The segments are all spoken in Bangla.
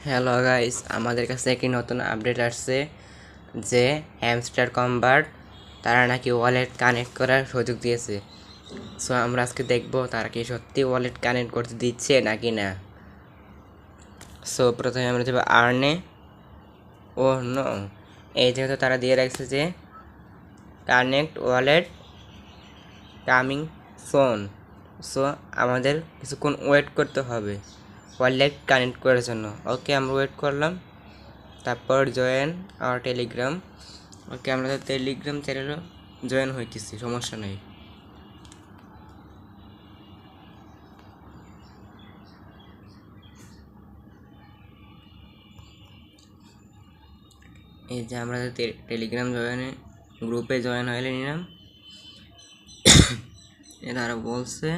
হ্যালো গাইস, আমাদের কাছে একটি নতুন আপডেট আসছে যে হ্যামস্টার কম্বাট তারা নাকি ওয়ালেট কানেক্ট করার সুযোগ দিয়েছে। সো আমরা আজকে দেখব তারা কি সত্যি ওয়ালেট কানেক্ট করতে দিচ্ছে নাকি না। সো প্রথমে আমরা যাবো আর্নে। ও নো, এই যেহেতু তারা দিয়ে রাখছে যে connect wallet coming soon, so আমাদের কিছুক্ষণ ওয়েট করতে হবে ওয়ালেট কানেক্ট করার জন্য। ওকে, আমরা ওয়েট করলাম। তারপর জয়েন আওয়ার টেলিগ্রাম। ওকে, আমরা টেলিগ্রাম চ্যানেলও জয়েন হইতেছি, সমস্যা নেই। এই যে আমরা টেলিগ্রাম জয়েনে গ্রুপে জয়েন হয়ে নিলাম। তারা বলছে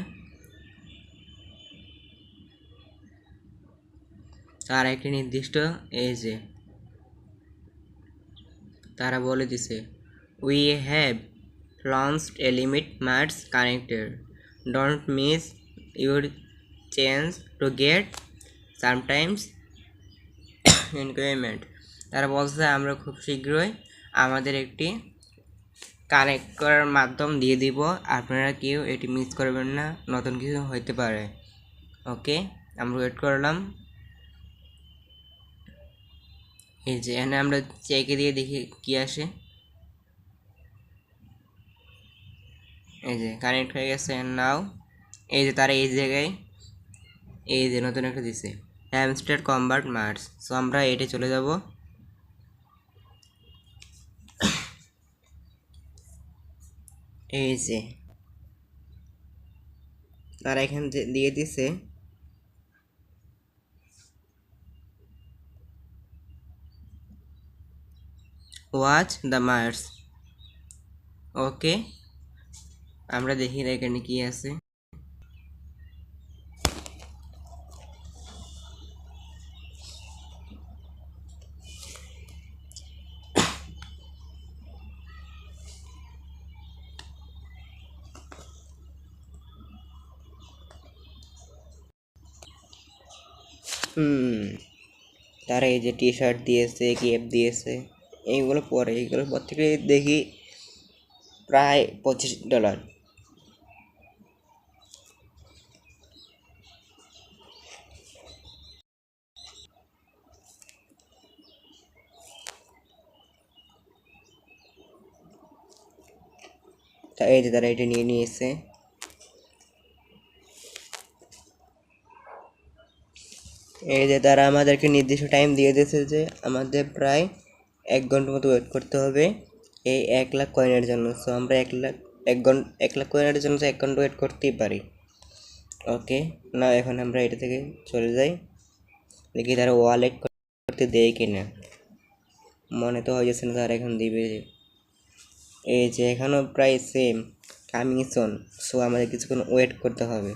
তার একটি নির্দিষ্ট এই যে তারা বলে দিছে we have launched A limit marts connected, don't miss your change to get sometimes increment. তারা বলছে আমরা খুব শীঘ্রই আমাদের একটি কানেক্ট করার মাধ্যম দিয়ে দিব, আপনারা কেউ এটি মিস করবেন না, নতুন কিছু হইতে পারে। ওকে, আমরা ওয়েট করলাম। এই যে এখানে আমরা চেকে দিয়ে দেখি কি আসে। এই যে কানেক্ট হয়ে গেছে নাও। এই যে তারা এই জায়গায় এই যে নতুন একটা দিছে হ্যামস্টার কম্বাট মার্টস। সো আমরা এটা চলে যাব। এই যে তারা এখানে দিয়ে দিছে ওয়াচ দ্য মার্টস। ওকে, আমরা দেখি এখানে কি আছে। তারা এই যে টি শার্ট দিয়েছে, কেপ দিয়েছে, এইগুলো পরে এইগুলোর পর থেকে দেখি প্রায় $25। তা এই যে তারা এটা নিয়ে নিয়েছে। এই যে তারা আমাদেরকে নির্দিষ্ট টাইম দিয়ে দিয়েছে যে আমাদের প্রায় 1 ঘন্টা মতো ওয়েট করতে হবে এই 1 লাখ কয়েনের জন্য। সো আমরা 1 লাখ কয়েনের জন্য 1 ঘন্টা ওয়েট করতেই পারি। ওকে, না এখন আমরা এটা থেকে চলে যাই, দেখি তারা ওয়ালেট করতে দেয় কিনা। মনে তো হয়ে যাচ্ছে না তারা এখন দিবে। এই যে এখানেও প্রায় সেম কামিং সুন, সো আমাদের কিছুক্ষণ ওয়েট করতে হবে।